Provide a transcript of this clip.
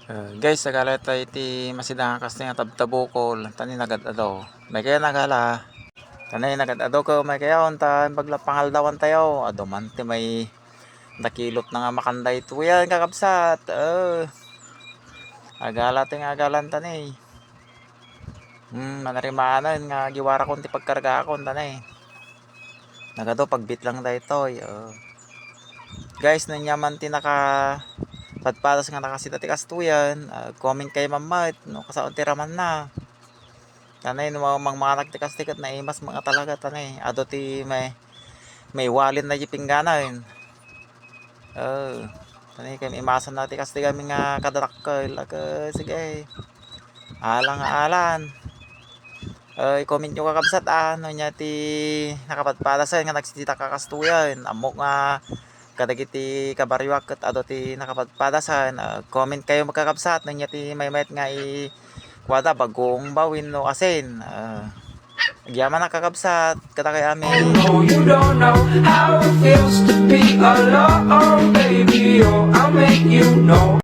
Guys, sagala tayo iti masidang kasi nga tabtabukol. Tani nagad ado. May kaya nagala. Tani nagad ado ko may kaya unta paglapangal dawan tayo. Ado man ti may nakilot na nga makanday ito yan kakabsat. Agala ti nga agalan tani. Manarimanan nga giwara kon ti pagkarga kon tani. Nagado pagbit lang dayto. Guys, nanyaman ti naka padpatas nga nakasita ti kastuyan, comment kay mamait no kasaon ti raman na tanay no mga nagtikas-tikat na imas mga talaga tanay ado ti may walin na pingganan tanay kay imasan na ti kasti kami nga kadarakkel sige alang alan i-comment nyo kakabsat ano nya ti nakapadpatas nga nagsisita kakastuyan amok nga kadagiti kabariwak ket ado ti nakapadpadasan comment kayo magkakabsat nanya ti maymayat nga i kwada bagong bawin no asin agyaman na kakabsat kata kay amin. Oh, you don't know how it feels to be alone, baby. Oh, I'll make you know.